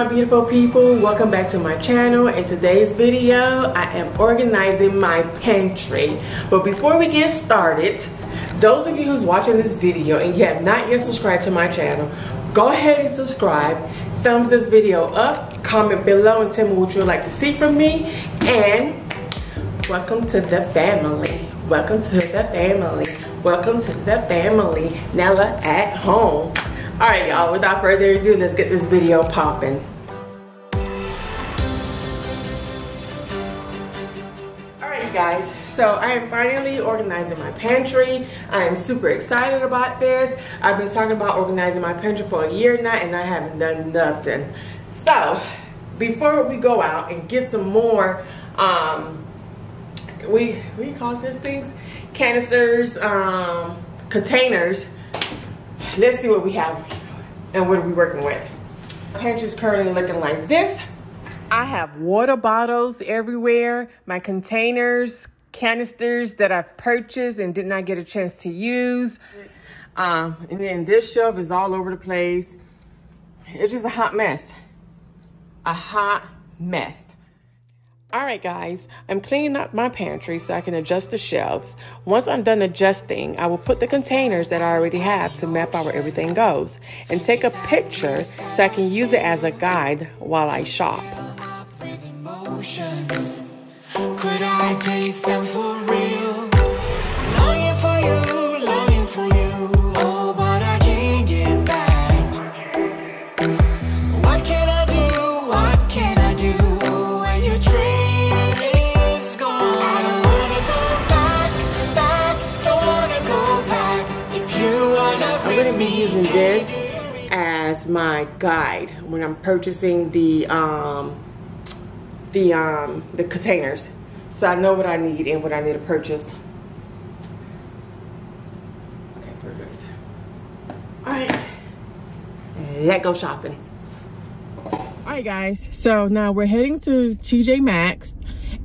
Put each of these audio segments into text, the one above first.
my beautiful people, welcome back to my channel. In today's video I am organizing my pantry. But before we get started, those of you who's watching this video and you have not yet subscribed to my channel, go ahead and subscribe, thumbs this video up, comment below and tell me what you would like to see from me, and welcome to the family. Welcome to the family. Welcome to the family. Nella at home. All right, y'all, without further ado, let's get this video popping. All right, guys, so I am finally organizing my pantry. I am super excited about this. I've been talking about organizing my pantry for a year now, and I haven't done nothing. So, before we go out and get some more, what do you call these things? Canisters, containers. Let's see what we have and what are we working with. Pantry is currently looking like this. I have water bottles everywhere, my containers, canisters that I've purchased and did not get a chance to use. And then this shelf is all over the place. It's just a hot mess. A hot mess. All right, guys, I'm cleaning up my pantry so I can adjust the shelves. Once I'm done adjusting, I will put the containers that I already have to map out where everything goes and take a picture so I can use it as a guide while I shop. Could I taste them for real? Longing for you, longing for you. Oh, but I can't get back. What can I do? What can I do when your train is gone? I don't wanna go back, back. Don't wanna go back. If you wanna, I'm gonna be using this as my guide when I'm purchasing the containers, so I know what I need and what I need to purchase. Okay, perfect. All right, let's go shopping. All right, guys, so now we're heading to TJ Maxx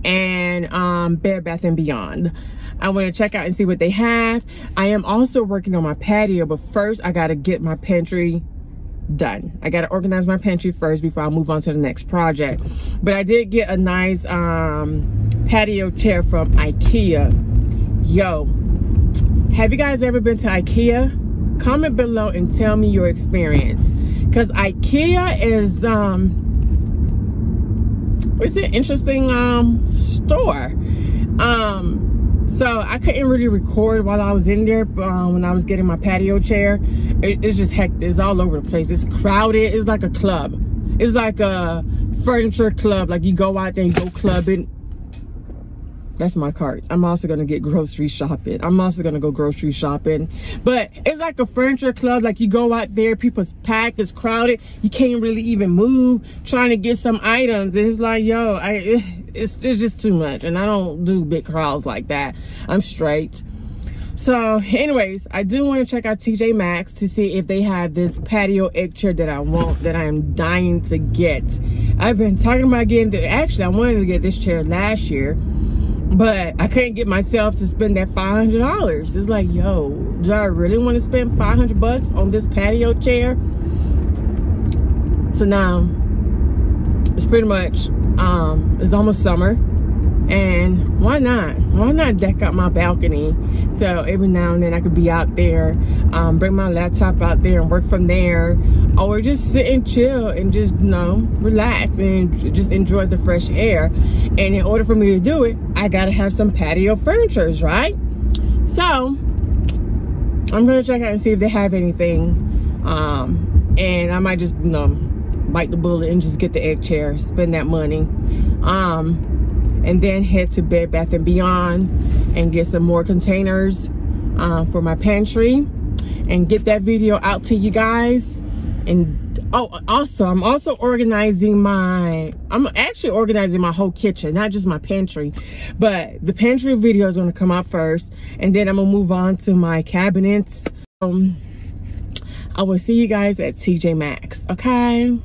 and Bed Bath & Beyond. I want to check out and see what they have. I am also working on my patio, but first I got to get my pantry done. I got to organize my pantry first before I move on to the next project. But I did get a nice patio chair from IKEA. Yo, have you guys ever been to IKEA? Comment below and tell me your experience, because IKEA is it's an interesting store. So I couldn't really record while I was in there when I was getting my patio chair. It's just hectic. It's all over the place. It's crowded. It's like a club. It's like a furniture club. Like you go out there and you go clubbing. That's my cart. I'm also going to get grocery shopping. I'm also going to go grocery shopping. But it's like a furniture club. Like you go out there, people's packed, it's crowded. You can't really even move trying to get some items. And it's like, yo, it's just too much. And I don't do big crowds like that. I'm straight. So anyways, I do want to check out TJ Maxx to see if they have this patio egg chair that I want, that I am dying to get. I've been talking about getting actually I wanted to get this chair last year, but I couldn't get myself to spend that $500. It's like, yo, do I really want to spend $500 on this patio chair? So now it's pretty much it's almost summer, and why not deck out my balcony so every now and then I could be out there, bring my laptop out there and work from there, or just sit and chill and just, you know, relax and just enjoy the fresh air. And in order for me to do it, I gotta have some patio furniture, right? So I'm gonna check out and see if they have anything, and I might just, you know, bite the bullet and just get the egg chair, spend that money, and then head to Bed Bath & Beyond and get some more containers for my pantry and get that video out to you guys. And oh, also I'm organizing I'm actually organizing my whole kitchen, not just my pantry, but the pantry video is going to come out first, and then I'm gonna move on to my cabinets. I will see you guys at TJ Maxx, okay?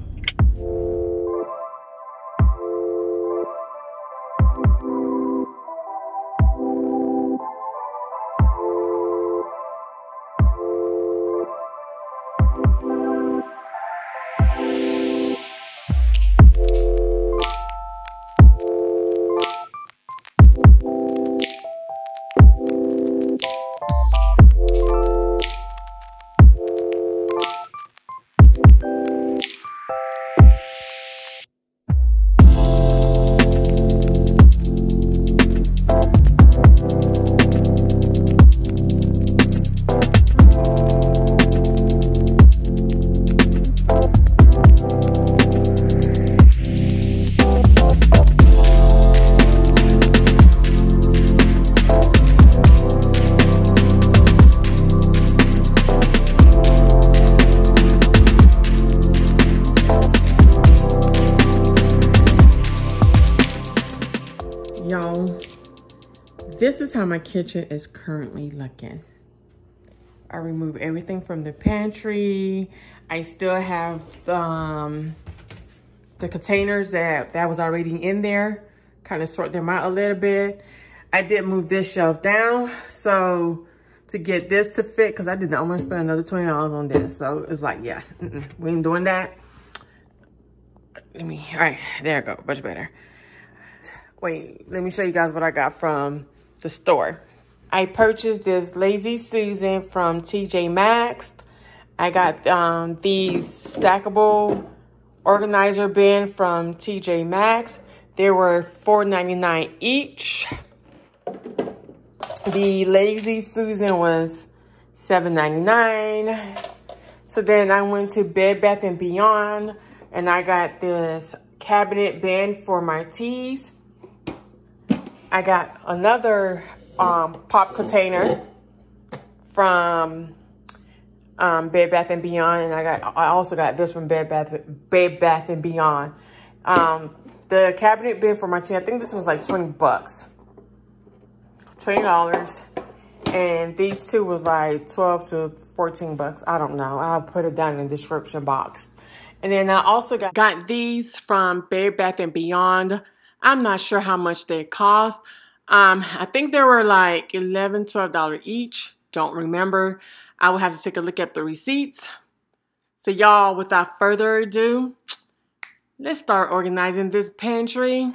This is how my kitchen is currently looking. I removed everything from the pantry. I still have the containers that was already in there. Kind of sort them out a little bit. I did move this shelf down so to get this to fit, because I did not want to spend another $20 on this. So it's like, yeah, we ain't doing that. All right, there I go, much better. Wait, let me show you guys what I got from the store. I purchased this Lazy Susan from TJ Maxx. I got these stackable organizer bin from TJ Maxx. They were $4.99 each. The Lazy Susan was $7.99. So then I went to Bed Bath & Beyond and I got this cabinet bin for my teas. I got another pop container from Bed Bath & Beyond, and I also got this from Bed Bath & Beyond. The cabinet bin for my tea, I think this was like 20 bucks. $20. And these two was like 12 to 14 bucks. I don't know. I'll put it down in the description box. And then I also got these from Bed Bath & Beyond. I'm not sure how much they cost. I think they were like $11, $12 each. Don't remember. I will have to take a look at the receipts. So y'all, without further ado, let's start organizing this pantry.